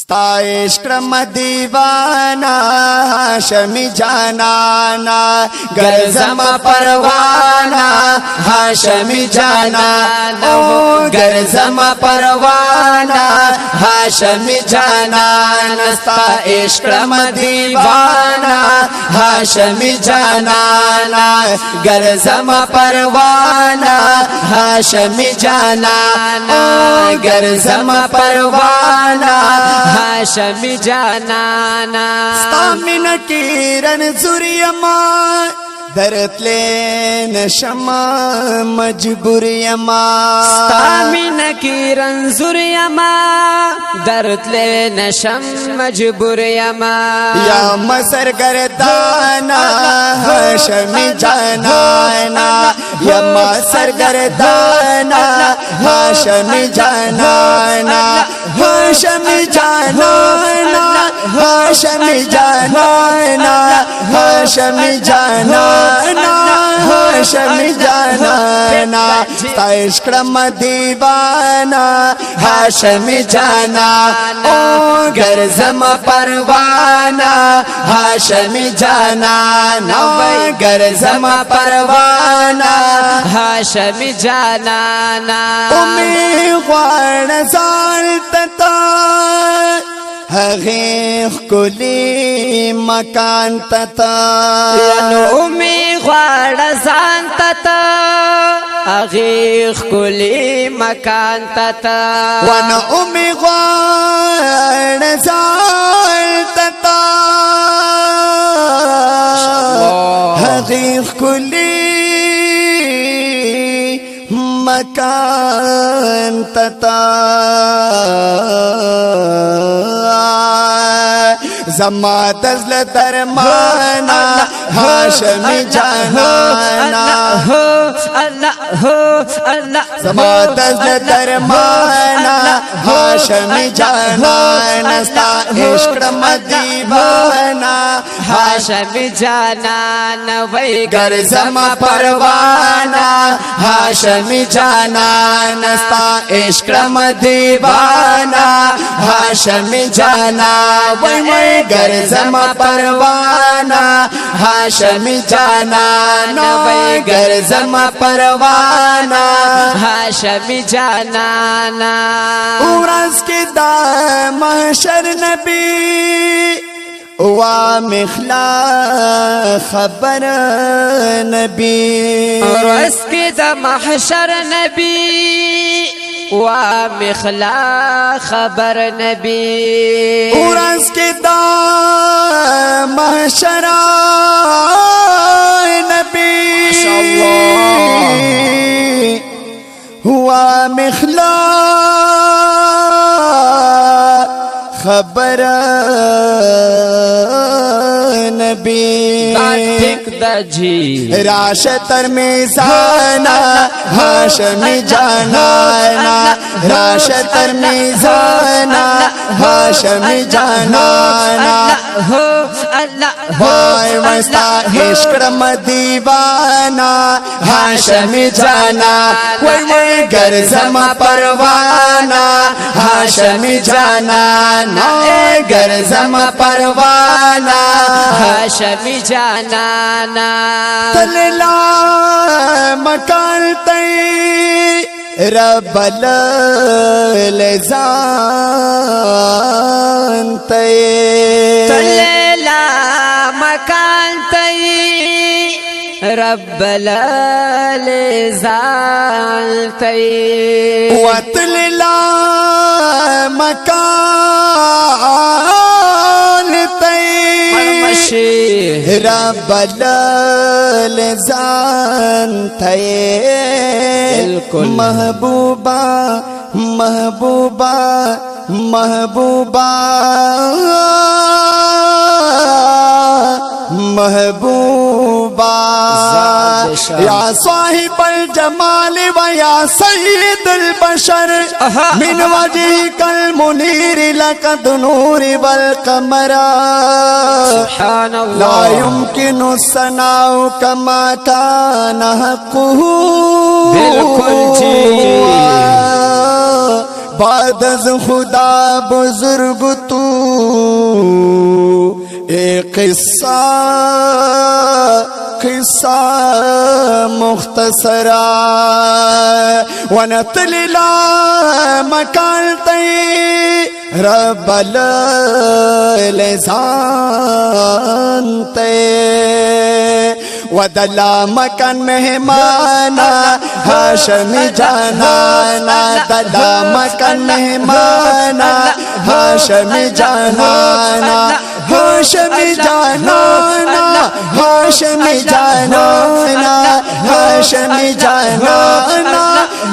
ستا عشق دیوانا هاشمی جانانا گرزم پروانا هاشمی جانانا گرزم پروانا هاشمی جانانا ستا عشق دیوانا هاشمی جانانا گرزم پروانا هاشمی جانانا گرزم پروانا هاشمی جانانا ستا من کیرن زوریم درتلے نشما مجبوریم ستا من کیرن زوریم درتلے نشم مجبوریم یا مسر گردانا هاشمی جانانا یا مسر گردانا هاشمی جانانا هاشمی جانانا هاشمی جانانا هاشمی جانانا هاشمی جانانا ستا عشق دیوانا هاشمی جانا او گرزم پروانا هاشمی جانا گرزم پروانا هاشمی جانانا امی غوار زالتتا هغیخ کلی مکان تتا ینو امی غوار زانتتا هغیخ کلی مکان تتا ون امی غوار زالتتا هغیخ کلی مکان تتا زما دزل درمانا هاشمی جانانا زما دزل درمانا هاشمی جانانا ستا عشق دیوانا هاشمی جانانا وی گرزم پروانا هاشمی جانانا ستا عشق دیوانا هاشمی جانا وی گرزم پروانا هاشمی جانا وی گرزم پروانا هاشمی جانانا ورز کی دا محشر نبی وا مخلا خبر نبی ورز کی دا محشر نبی و مخلا خبر نبی ورز کی دا محشر نبی و مخلا خبر نبی ٹک دا جی راشتر میزانا هاشمی جانانا راشتر میزانا هاشمی جانانا وای وستا عشق دیوانا هاشمی جانا وای وای گرزم پروانا هاشمی جانا گرزم پروانا هاشمی جانانا تللا مکان تی رب لزان تی تلیلا مکان تی رب لزال تی وتللا مکان تی رب لزان تی محبوبا محبوبا محبوبا محبوبا یا صاحب الجمال و یا سید البشر من وجهك المنير لقد نور والقمر سبحان الله لا يمكن الثناء كما كان حقه بالكل बाद अज खुदा बुजुर्ग तू एक किस्सा मुख्तसरा ونطللا مكان تي رب لسان تي ودلا مكان مهمانا هاشمي جانانا دلا مكان مهمانا هاشمي جانانا هاشمي جانانا هاشمي جانانا هاشمي جانانا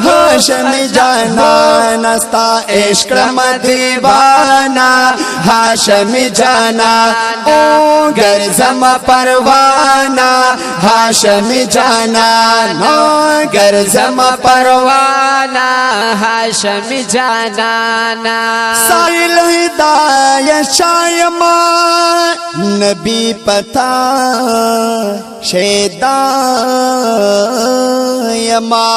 هاشمي جانانا ستا عشق مدیوانا هاشمي جانانا گر زما پروانا هاشمي جانانا گر زما پروانا هاشمي جانانا سائل ہدایت شایما نبی پتا شیدا یما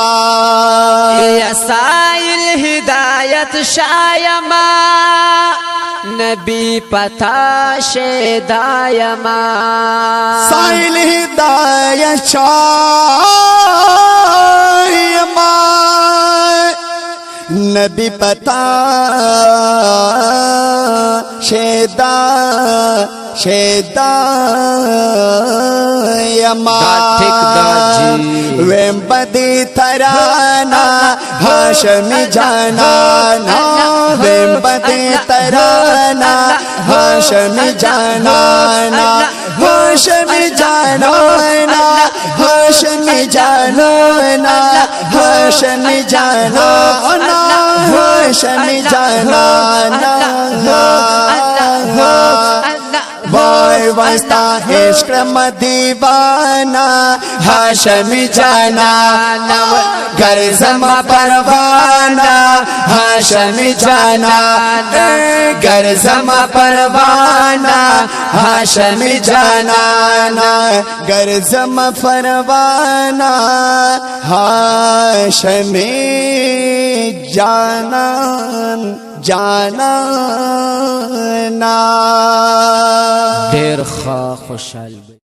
یا سائل ہدایت شایما نبی پتا شیدایما سائل ہدایت شایما نبی پتا شیدا یما ویم بدی ترانا هاشمی جانانا ویم بدی ترانا هاشمی جانانا هاشمی جانانا هاشمی جانانا هاشمی جانانا هاشمی جانانا وای واستا عشق مدیوانا هاشمی جانانا گر زما پروانا هاشمی جانانا گر زما پروانا هاشمی جانانا گر زما پروانا هاشمی جانانا دیر خوشحال